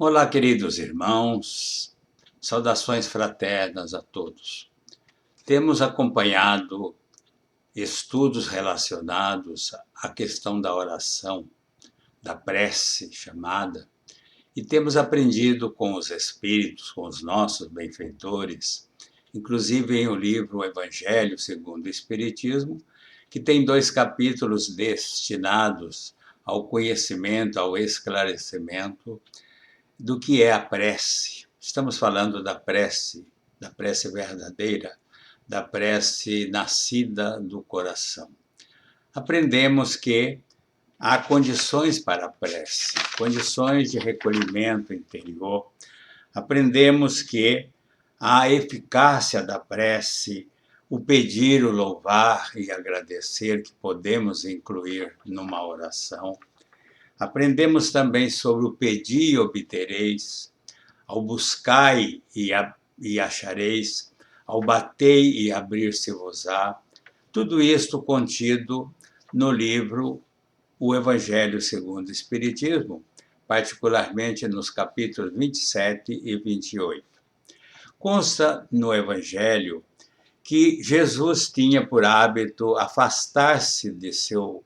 Olá, queridos irmãos, saudações fraternas a todos. Temos acompanhado estudos relacionados à questão da oração, da prece chamada, e temos aprendido com os Espíritos, com os nossos benfeitores, inclusive em o livro Evangelho segundo o Espiritismo, que tem 2 capítulos destinados ao conhecimento, ao esclarecimento do que é a prece. Estamos falando da prece verdadeira, da prece nascida do coração. Aprendemos que há condições para a prece, condições de recolhimento interior. Aprendemos que a eficácia da prece, o pedir, o louvar e agradecer, que podemos incluir numa oração. Aprendemos também sobre o pedir e obtereis, ao buscai e achareis, ao batei e abrir-se-vos-á. Tudo isto contido no livro O Evangelho segundo o Espiritismo, particularmente nos capítulos 27 e 28. Consta no Evangelho que Jesus tinha por hábito afastar-se de seus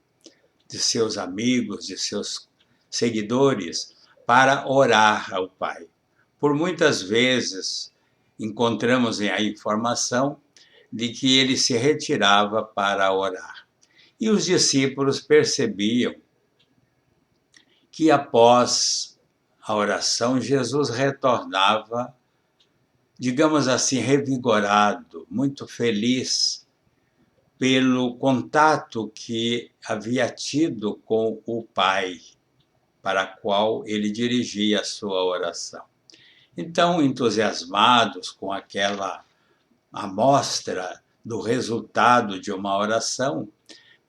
amigos, de seus seguidores, para orar ao Pai. Por muitas vezes encontramos a informação de que ele se retirava para orar. E os discípulos percebiam que após a oração Jesus retornava, digamos assim, revigorado, muito feliz pelo contato que havia tido com o Pai, para o qual ele dirigia a sua oração. Então, entusiasmados com aquela amostra do resultado de uma oração,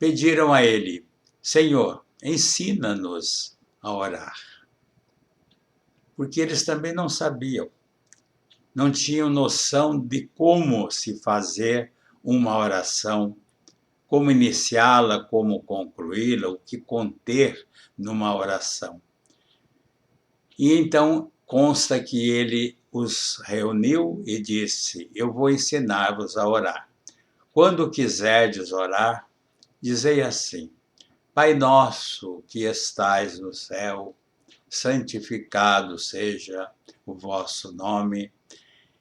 pediram a ele: Senhor, ensina-nos a orar. Porque eles também não sabiam, não tinham noção de como se fazer uma oração, como iniciá-la, como concluí-la, o que conter numa oração. E então consta que ele os reuniu e disse: Eu vou ensinar-vos a orar. Quando quiserdes orar, dizei assim: Pai nosso que estais no céu, santificado seja o vosso nome,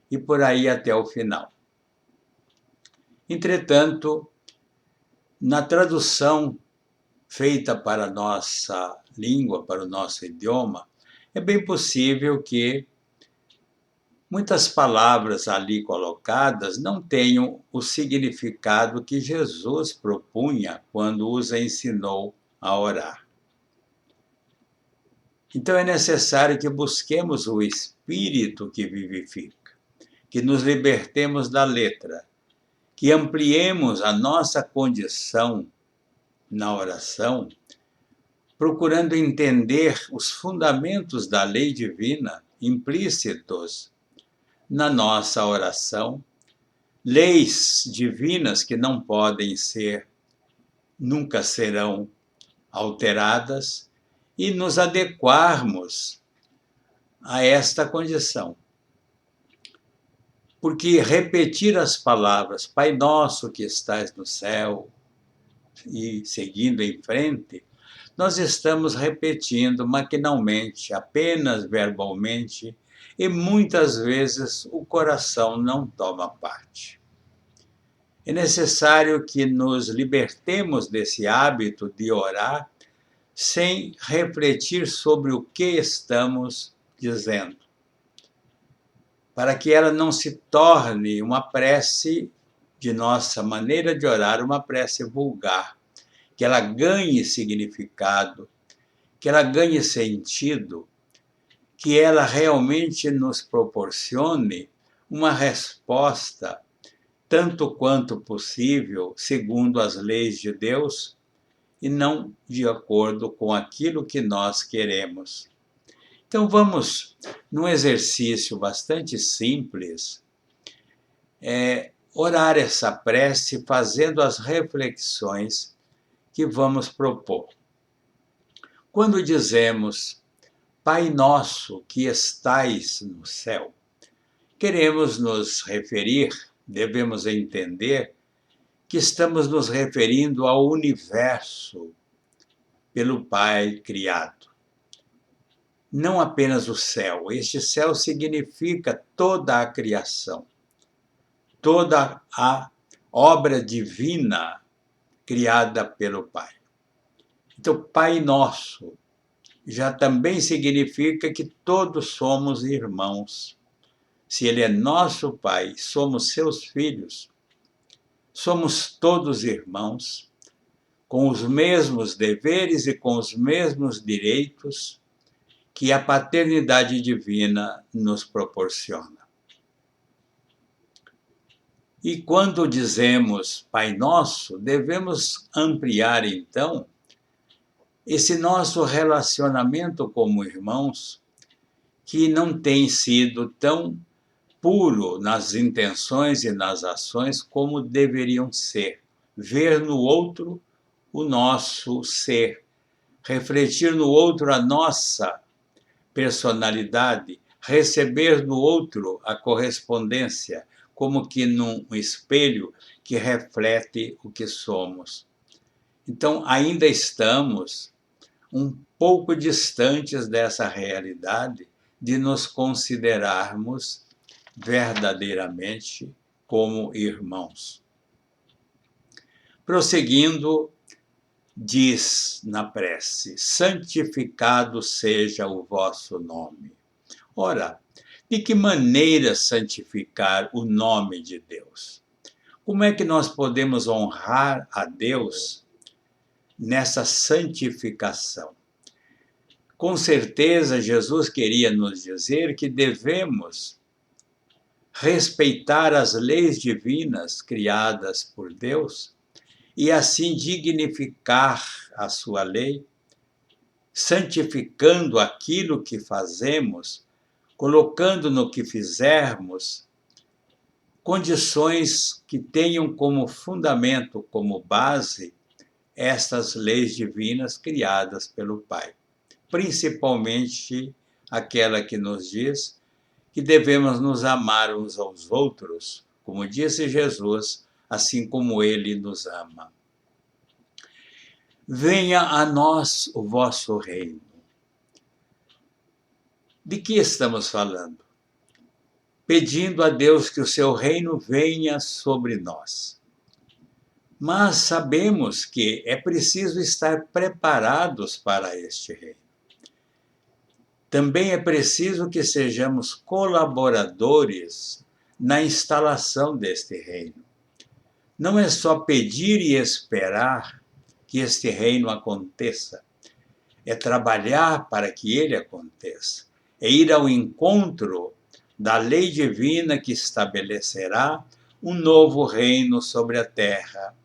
e por aí até o final. Entretanto, na tradução feita para a nossa língua, para o nosso idioma, é bem possível que muitas palavras ali colocadas não tenham o significado que Jesus propunha quando os ensinou a orar. Então é necessário que busquemos o Espírito que vivifica, que nos libertemos da letra, que ampliemos a nossa condição na oração, procurando entender os fundamentos da lei divina implícitos na nossa oração, leis divinas que não podem ser, nunca serão alteradas, e nos adequarmos a esta condição. Porque repetir as palavras Pai Nosso que estais no céu e seguindo em frente, nós estamos repetindo maquinalmente, apenas verbalmente, e muitas vezes o coração não toma parte. É necessário que nos libertemos desse hábito de orar sem refletir sobre o que estamos dizendo, para que ela não se torne uma prece de nossa maneira de orar, uma prece vulgar, que ela ganhe significado, que ela ganhe sentido, que ela realmente nos proporcione uma resposta tanto quanto possível, segundo as leis de Deus, e não de acordo com aquilo que nós queremos. Então vamos, num exercício bastante simples, orar essa prece fazendo as reflexões que vamos propor. Quando dizemos Pai nosso que estais no céu. Queremos nos referir, devemos entender que estamos nos referindo ao universo pelo Pai criado. Não apenas o céu. Este céu significa toda a criação, toda a obra divina criada pelo Pai. Então, Pai Nosso já também significa que todos somos irmãos. Se Ele é nosso Pai, somos seus filhos, somos todos irmãos, com os mesmos deveres e com os mesmos direitos que a paternidade divina nos proporciona. E quando dizemos Pai Nosso, devemos ampliar então esse nosso relacionamento como irmãos, que não tem sido tão puro nas intenções e nas ações como deveriam ser. Ver no outro o nosso ser, refletir no outro a nossa personalidade, receber no outro a correspondência, como que num espelho que reflete o que somos. Então, ainda estamos um pouco distantes dessa realidade de nos considerarmos verdadeiramente como irmãos. Prosseguindo, diz na prece: santificado seja o vosso nome. Ora, de que maneira santificar o nome de Deus? Como é que nós podemos honrar a Deus nessa santificação? Com certeza, Jesus queria nos dizer que devemos respeitar as leis divinas criadas por Deus e assim dignificar a sua lei, santificando aquilo que fazemos, colocando no que fizermos condições que tenham como fundamento, como base, estas leis divinas criadas pelo Pai. Principalmente aquela que nos diz que devemos nos amar uns aos outros, como disse Jesus, assim como Ele nos ama. Venha a nós o vosso reino. De que estamos falando? Pedindo a Deus que o seu reino venha sobre nós. Mas sabemos que é preciso estar preparados para este reino. Também é preciso que sejamos colaboradores na instalação deste reino. Não é só pedir e esperar que este reino aconteça, é trabalhar para que ele aconteça, é ir ao encontro da lei divina que estabelecerá um novo reino sobre a terra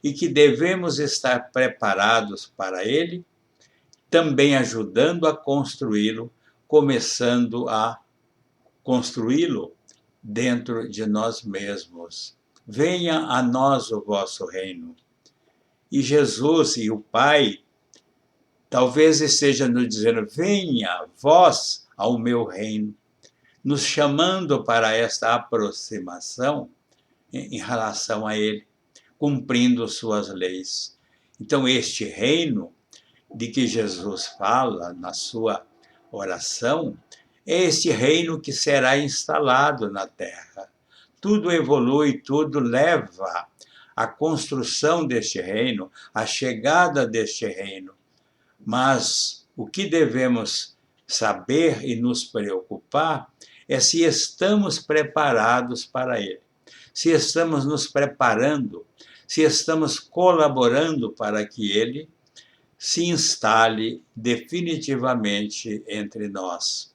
e que devemos estar preparados para ele, também ajudando a construí-lo, começando a construí-lo dentro de nós mesmos. Venha a nós o vosso reino. E Jesus e o Pai talvez esteja nos dizendo: venha vós ao meu reino, nos chamando para esta aproximação em relação a Ele, cumprindo suas leis. Então, este reino de que Jesus fala na sua oração é este reino que será instalado na terra. Tudo evolui, tudo leva à construção deste reino, à chegada deste reino. Mas o que devemos saber e nos preocupar é se estamos preparados para ele, se estamos nos preparando, se estamos colaborando para que ele se instale definitivamente entre nós.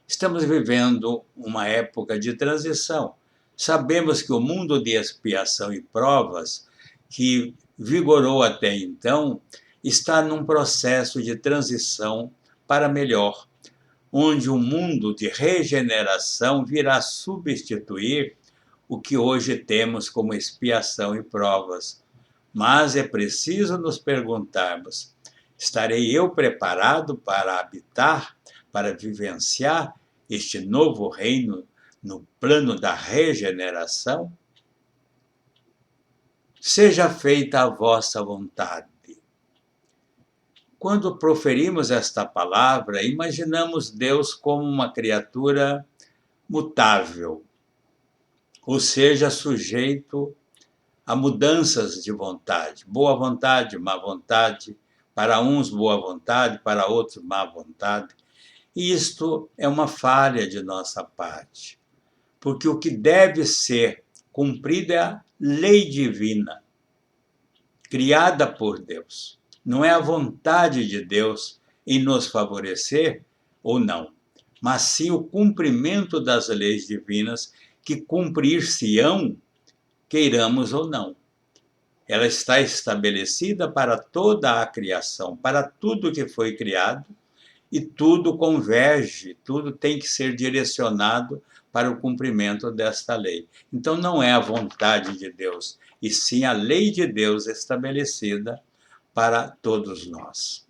Estamos vivendo uma época de transição. Sabemos que o mundo de expiação e provas, que vigorou até então, está num processo de transição para melhor, onde o mundo de regeneração virá substituir o que hoje temos como expiação e provas. Mas é preciso nos perguntarmos: Estarei eu preparado para habitar, para vivenciar este novo reino no plano da regeneração? Seja feita a vossa vontade. Quando proferimos esta palavra, imaginamos Deus como uma criatura mutável, ou seja, sujeito a mudanças de vontade, boa vontade, má vontade, para uns boa vontade, para outros má vontade. E isto é uma falha de nossa parte, porque o que deve ser cumprido é a lei divina, criada por Deus. Não é a vontade de Deus em nos favorecer ou não, mas sim o cumprimento das leis divinas que cumprir-se-ão, queiramos ou não. Ela está estabelecida para toda a criação, para tudo que foi criado, e tudo converge, tudo tem que ser direcionado para o cumprimento desta lei. Então não é a vontade de Deus, e sim a lei de Deus estabelecida para todos nós.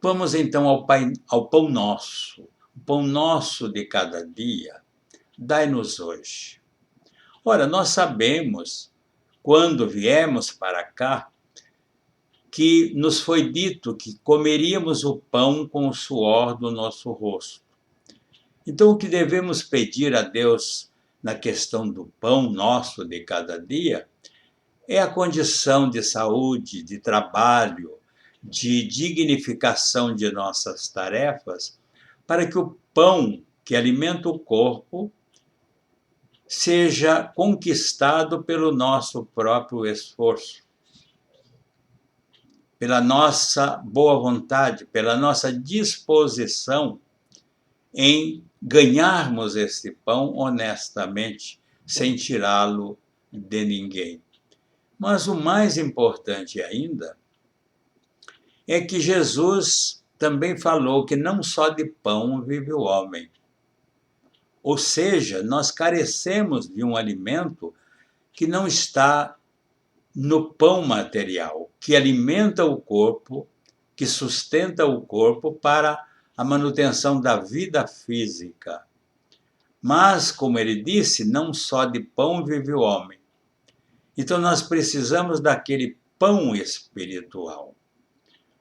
Vamos então ao pão nosso. O pão nosso de cada dia, dai-nos hoje. Ora, nós sabemos, quando viemos para cá, que nos foi dito que comeríamos o pão com o suor do nosso rosto. Então, o que devemos pedir a Deus na questão do pão nosso de cada dia é a condição de saúde, de trabalho, de dignificação de nossas tarefas, para que o pão que alimenta o corpo seja conquistado pelo nosso próprio esforço, pela nossa boa vontade, pela nossa disposição em ganharmos esse pão honestamente, sem tirá-lo de ninguém. Mas o mais importante ainda é que Jesus também falou que não só de pão vive o homem. Ou seja, nós carecemos de um alimento que não está no pão material, que alimenta o corpo, que sustenta o corpo para a manutenção da vida física. Mas, como ele disse, não só de pão vive o homem. Então nós precisamos daquele pão espiritual.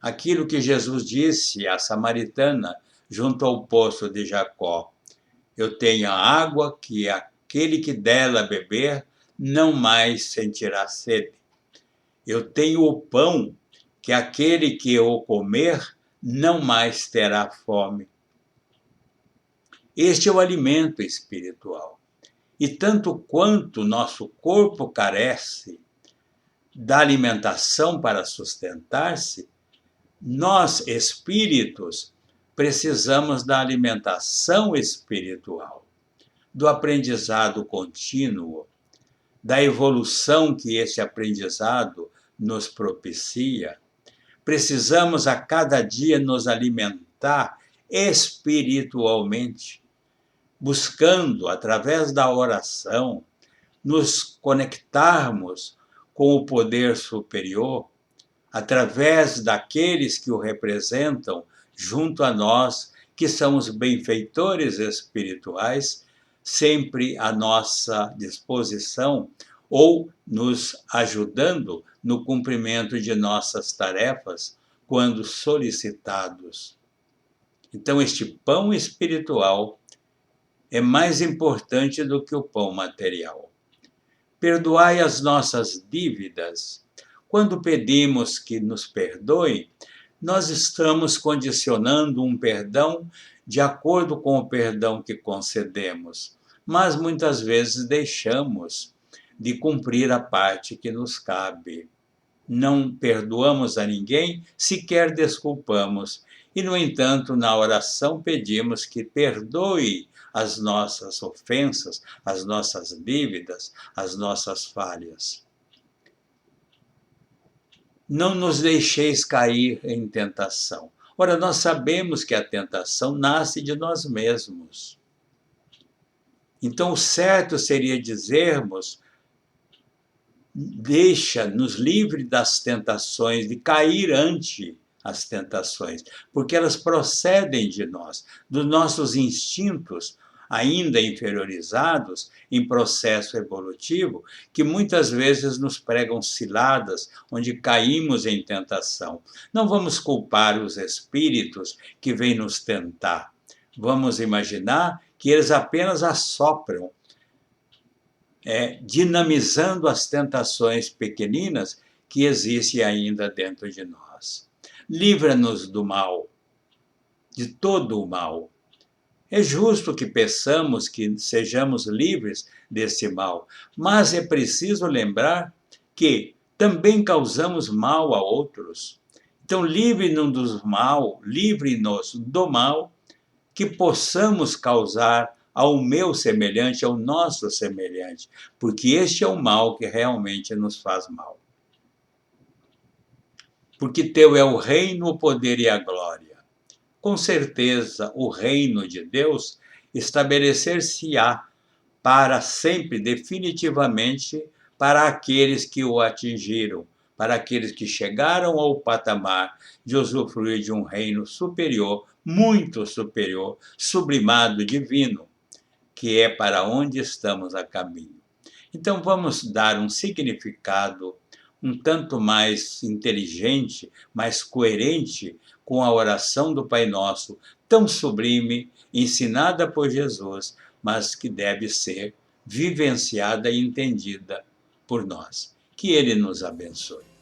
Aquilo que Jesus disse à samaritana junto ao poço de Jacó: eu tenho a água que aquele que dela beber não mais sentirá sede. Eu tenho o pão que aquele que o comer não mais terá fome. Este é o alimento espiritual. E tanto quanto nosso corpo carece da alimentação para sustentar-se, nós, espíritos, precisamos da alimentação espiritual, do aprendizado contínuo, da evolução que esse aprendizado nos propicia. Precisamos a cada dia nos alimentar espiritualmente, buscando, através da oração, nos conectarmos com o poder superior, através daqueles que o representam junto a nós, que são os benfeitores espirituais, sempre à nossa disposição ou nos ajudando no cumprimento de nossas tarefas quando solicitados. Então, este pão espiritual é mais importante do que o pão material. Perdoai as nossas dívidas. Quando pedimos que nos perdoe, nós estamos condicionando um perdão de acordo com o perdão que concedemos, mas muitas vezes deixamos de cumprir a parte que nos cabe. Não perdoamos a ninguém, sequer desculpamos. E, no entanto, na oração pedimos que perdoe as nossas ofensas, as nossas dívidas, as nossas falhas. Não nos deixeis cair em tentação. Ora, nós sabemos que a tentação nasce de nós mesmos. Então, o certo seria dizermos: Deixa-nos livre das tentações, de cair ante as tentações, porque elas procedem de nós, dos nossos instintos, ainda inferiorizados em processo evolutivo, que muitas vezes nos pregam ciladas, onde caímos em tentação. Não vamos culpar os espíritos que vêm nos tentar. Vamos imaginar que eles apenas assopram, dinamizando as tentações pequeninas que existem ainda dentro de nós. Livra-nos do mal, de todo o mal. É justo que peçamos que sejamos livres desse mal, mas é preciso lembrar que também causamos mal a outros. Então, livre-nos do mal que possamos causar ao meu semelhante, ao nosso semelhante, porque este é o mal que realmente nos faz mal. Porque teu é o reino, o poder e a glória. Com certeza, o reino de Deus estabelecer-se-á para sempre, definitivamente, para aqueles que o atingiram, para aqueles que chegaram ao patamar de usufruir de um reino superior, muito superior, sublimado, divino, que é para onde estamos a caminho. Então vamos dar um significado um tanto mais inteligente, mais coerente com a oração do Pai Nosso, tão sublime, ensinada por Jesus, mas que deve ser vivenciada e entendida por nós. Que Ele nos abençoe.